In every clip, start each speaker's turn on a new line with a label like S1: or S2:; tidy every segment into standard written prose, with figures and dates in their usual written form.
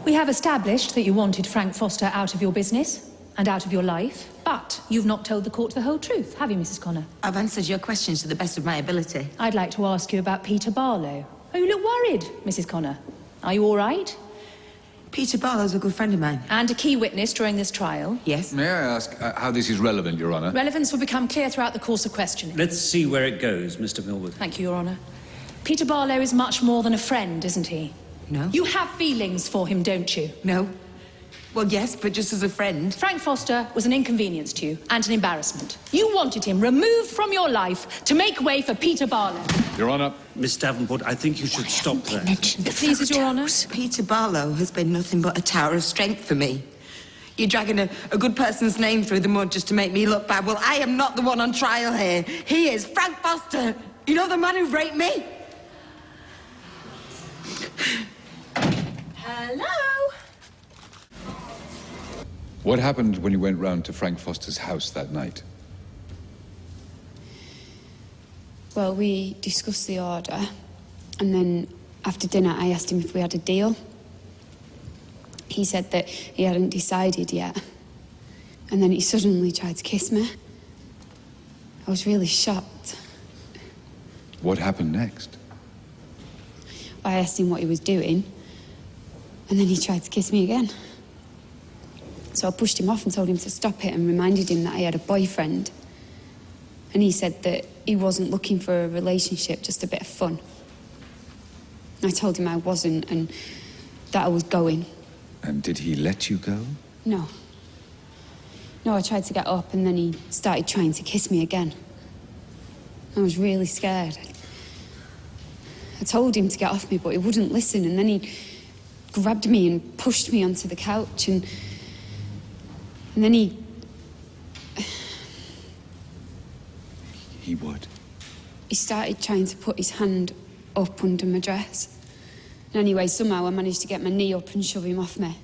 S1: We have established that you wanted Frank Foster out of your business and out of your life, but you've not told the court the whole truth, have you, Mrs. Connor?
S2: I've answered your questions to the best of my ability.
S1: I'd like to ask you about Peter Barlow. Oh, you look worried, Mrs. Connor. Are you all right?
S2: Peter Barlow's a good friend of mine.
S1: And a key witness during this trial.
S2: Yes?
S3: May I ask how this is relevant, Your Honour?
S1: Relevance will become clear throughout the course of questioning.
S4: Let's see where it goes, Mr. Millwood.
S1: Thank you, Your Honour. Peter Barlow is much more than a friend, isn't he?
S2: No.
S1: You have feelings for him, don't you?
S2: No. Well, yes, but just as a friend.
S1: Frank Foster was an inconvenience to you and an embarrassment. You wanted him removed from your life to make way for Peter Barlow.
S3: Your Honour.
S4: Miss Davenport, I think you should stop there.
S1: Please, Your Honour.
S2: Peter Barlow has been nothing but a tower of strength for me. You're dragging a good person's name through the mud just to make me look bad. Well, I am not the one on trial here. He is Frank Foster. You know, the man who raped me?
S1: Hello?
S3: What happened when you went round to Frank Foster's house that night?
S5: Well, we discussed the order, and then after dinner I asked him if we had a deal. He said that he hadn't decided yet, and then he suddenly tried to kiss me. I was really shocked.
S3: What happened next?
S5: I asked him what he was doing, and then he tried to kiss me again. So I pushed him off and told him to stop it and reminded him that I had a boyfriend. And he said that he wasn't looking for a relationship, just a bit of fun. I told him I wasn't and that I was going.
S3: And did he let you go?
S5: No. No, I tried to get up and then he started trying to kiss me again. I was really scared. I told him to get off me, but he wouldn't listen, and then he grabbed me and pushed me onto the couch, and then he
S3: would?
S5: He started trying to put his hand up under my dress. And anyway, somehow I managed to get my knee up and shove him off me.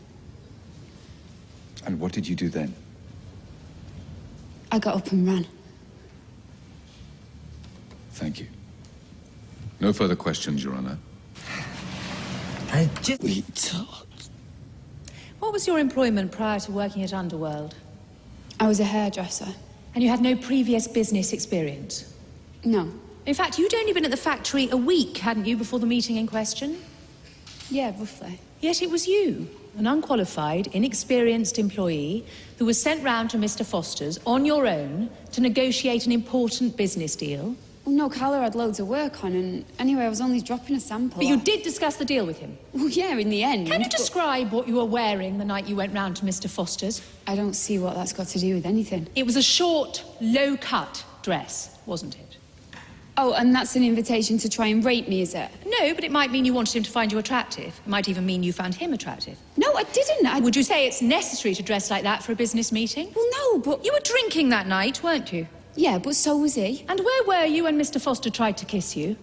S3: And what did you do then?
S5: I got up and ran.
S3: Thank you. No further questions, Your Honour.
S2: We talked.
S1: What was your employment prior to working at Underworld?
S5: I was a hairdresser.
S1: And you had no previous business experience?
S5: No.
S1: In fact, you'd only been at the factory a week, hadn't you, before the meeting in question?
S5: Yeah, roughly.
S1: Yet it was you, an unqualified, inexperienced employee, who was sent round to Mr. Foster's on your own to negotiate an important business deal.
S5: Well, no, Carla had loads of work on, and anyway, I was only dropping a sample.
S1: But you did discuss the deal with him?
S5: Well, yeah, in the end.
S1: Can you describe what you were wearing the night you went round to Mr. Foster's?
S5: I don't see what that's got to do with anything.
S1: It was a short, low-cut dress, wasn't it?
S5: Oh, and that's an invitation to try and rape me, is it?
S1: No, but it might mean you wanted him to find you attractive. It might even mean you found him attractive.
S5: No, I didn't.
S1: Would you say it's necessary to dress like that for a business meeting?
S5: Well, no, but...
S1: You were drinking that night, weren't you?
S5: Yeah, but so was he.
S1: And where were you when Mr. Foster tried to kiss you?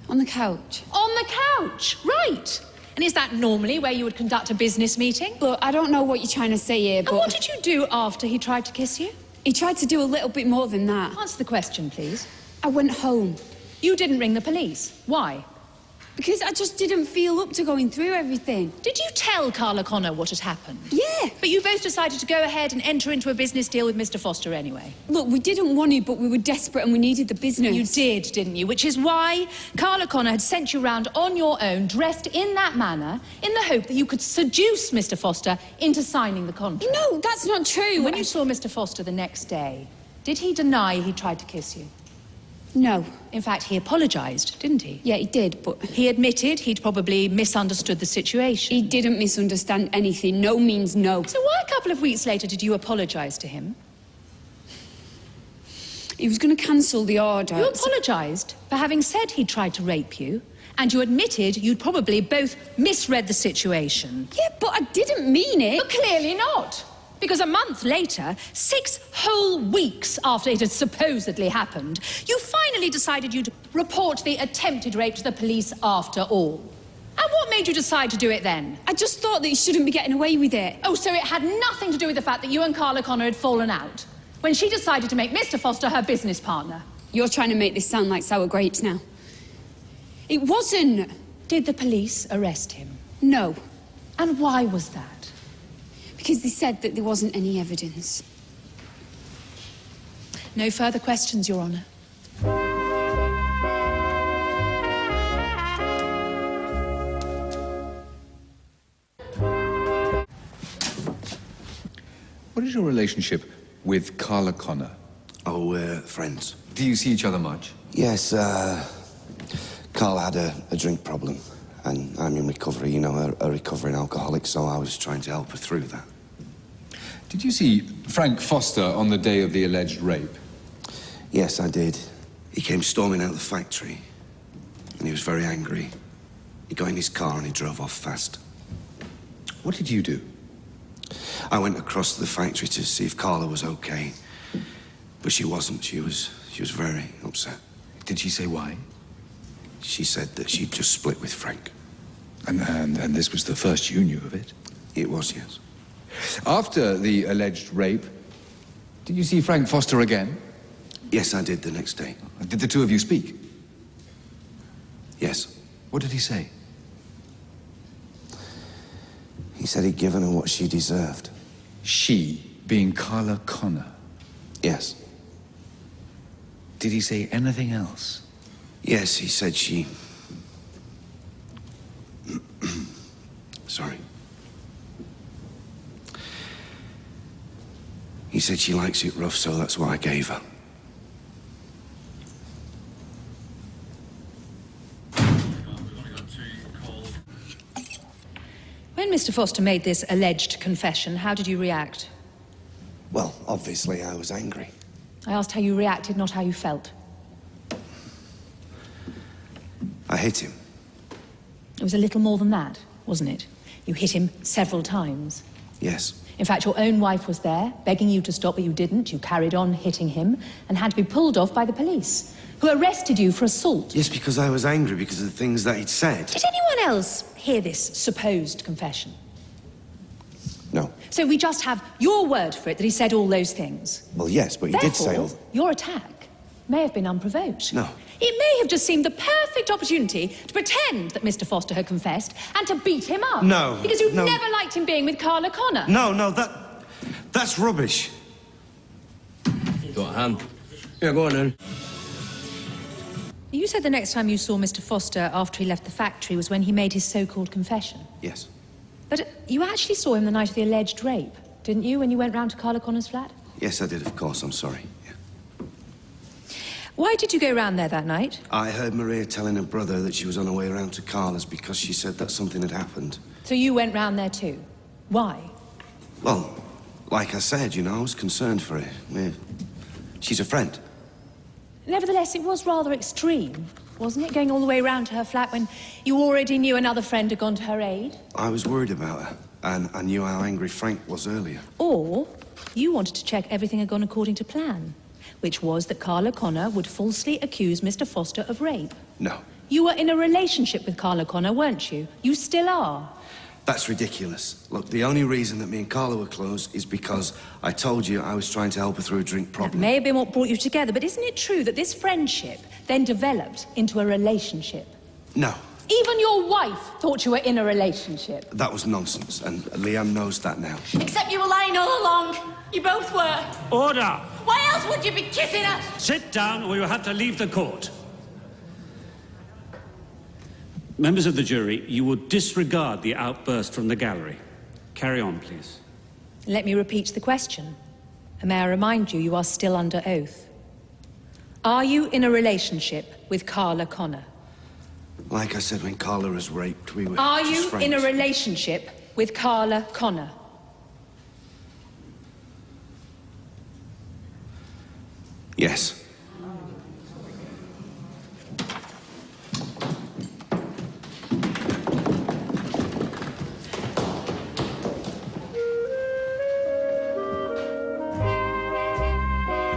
S5: On the couch.
S1: On the couch, right. And is that normally where you would conduct a business meeting?
S5: Look, I don't know what you're trying to say here, but...
S1: And what did you do after he tried to kiss you?
S5: He tried to do a little bit more than that.
S1: Answer the question, please.
S5: I went home.
S1: You didn't ring the police. Why?
S5: Because I just didn't feel up to going through everything.
S1: Did you tell Carla Connor what had happened?
S5: Yeah.
S1: But you both decided to go ahead and enter into a business deal with Mr. Foster anyway.
S5: Look, we didn't want it, but we were desperate and we needed the business.
S1: You did, didn't you? Which is why Carla Connor had sent you round on your own, dressed in that manner, in the hope that you could seduce Mr. Foster into signing the contract.
S5: No, that's not true.
S1: When you saw Mr. Foster the next day, did he deny he tried to kiss you?
S5: No.
S1: In fact, he apologised, didn't he?
S5: Yeah, he did, but...
S1: He admitted he'd probably misunderstood the situation.
S5: He didn't misunderstand anything. No means no.
S1: So why a couple of weeks later did you apologise to him?
S5: He was going to cancel the order.
S1: You apologised for having said he'd tried to rape you, and you admitted you'd probably both misread the situation.
S5: Yeah, but I didn't mean it.
S1: But clearly not. Because a month later, 6 whole weeks after it had supposedly happened, you finally decided you'd report the attempted rape to the police after all. And what made you decide to do it then?
S5: I just thought that he shouldn't be getting away with it.
S1: Oh, so it had nothing to do with the fact that you and Carla Connor had fallen out, when she decided to make Mr. Foster her business partner?
S5: You're trying to make this sound like sour grapes now. It wasn't.
S1: Did the police arrest him?
S5: No.
S1: And why was that?
S5: Because they said that there wasn't any evidence.
S1: No further questions, Your Honour.
S3: What is your relationship with Carla Connor?
S6: Oh, we're friends.
S3: Do you see each other much?
S6: Yes, Carl had a drink problem, and I'm in recovery, you know, a recovering alcoholic, so I was trying to help her through that.
S3: Did you see Frank Foster on the day of the alleged rape?
S6: Yes, I did. He came storming out of the factory, and he was very angry. He got in his car and he drove off fast.
S3: What did you do?
S6: I went across to the factory to see if Carla was okay, but she wasn't. She was very upset.
S3: Did she say why?
S6: She said that she'd just split with Frank.
S3: And this was the first you knew of it?
S6: It was, yes.
S3: After the alleged rape, did you see Frank Foster again?
S6: Yes, I did the next day.
S3: Did the two of you speak?
S6: Yes.
S3: What did he say?
S6: He said he'd given her what she deserved.
S3: She being Carla Connor.
S6: Yes.
S3: Did he say anything else?
S6: Yes, he said she... Sorry. He said she likes it rough, so that's what I gave her.
S1: When Mr. Foster made this alleged confession, how did you react?
S6: Well, obviously I was angry.
S1: I asked how you reacted, not how you felt.
S6: I hit him.
S1: It was a little more than that, wasn't it? You hit him several times.
S6: Yes.
S1: In fact, your own wife was there, begging you to stop, but you didn't. You carried on hitting him and had to be pulled off by the police, who arrested you for assault.
S6: Yes, because I was angry because of the things that he'd said.
S1: Did anyone else hear this supposed confession?
S6: No.
S1: So we just have your word for it that he said all those things.
S6: Well, yes, but he did say all...
S1: Your attack may have been unprovoked.
S6: No.
S1: It may have just seemed the perfect opportunity to pretend that Mr. Foster had confessed and to beat him up.
S6: No.
S1: Because you
S6: no.
S1: never liked him being with Carla Connor.
S6: No, that's rubbish.
S7: Got a hand? Yeah, go on then.
S1: You said the next time you saw Mr. Foster after he left the factory was when he made his so-called confession.
S6: Yes.
S1: But you actually saw him the night of the alleged rape, didn't you, when you went round to Carla Connor's flat?
S6: Yes, I did, of course. I'm sorry. Yeah.
S1: Why did you go round there that night?
S6: I heard Maria telling her brother that she was on her way around to Carla's because she said that something had happened.
S1: So you went round there too? Why?
S6: Well, like I said, you know, I was concerned for her. She's a friend.
S1: Nevertheless, it was rather extreme, wasn't it? Going all the way round to her flat when you already knew another friend had gone to her aid?
S6: I was worried about her, and I knew how angry Frank was earlier.
S1: Or you wanted to check everything had gone according to plan, which was that Carla Connor would falsely accuse Mr. Foster of rape.
S6: No.
S1: You were in a relationship with Carla Connor, weren't you? You still are.
S6: That's ridiculous. Look, the only reason that me and Carla were close is because I told you I was trying to help her through a drink
S1: That
S6: problem.
S1: may have been what brought you together, but isn't it true that this friendship then developed into a relationship?
S6: No,
S1: Even your wife thought you were in a relationship.
S6: that was nonsense, and Liam knows that now.
S8: Except you were lying all along. You both were.
S4: Order!
S8: Why else would you be kissing her?
S4: Sit down or you have to leave the court. Members of the jury, you will disregard the outburst from the gallery. Carry on, please.
S1: Let me repeat the question. And may I remind you, you are still under oath. Are you in a relationship with Carla Connor?
S6: Like I said, when Carla was raped, we were
S1: Are
S6: just
S1: you
S6: friends.
S1: in a relationship with Carla Connor?
S6: Yes.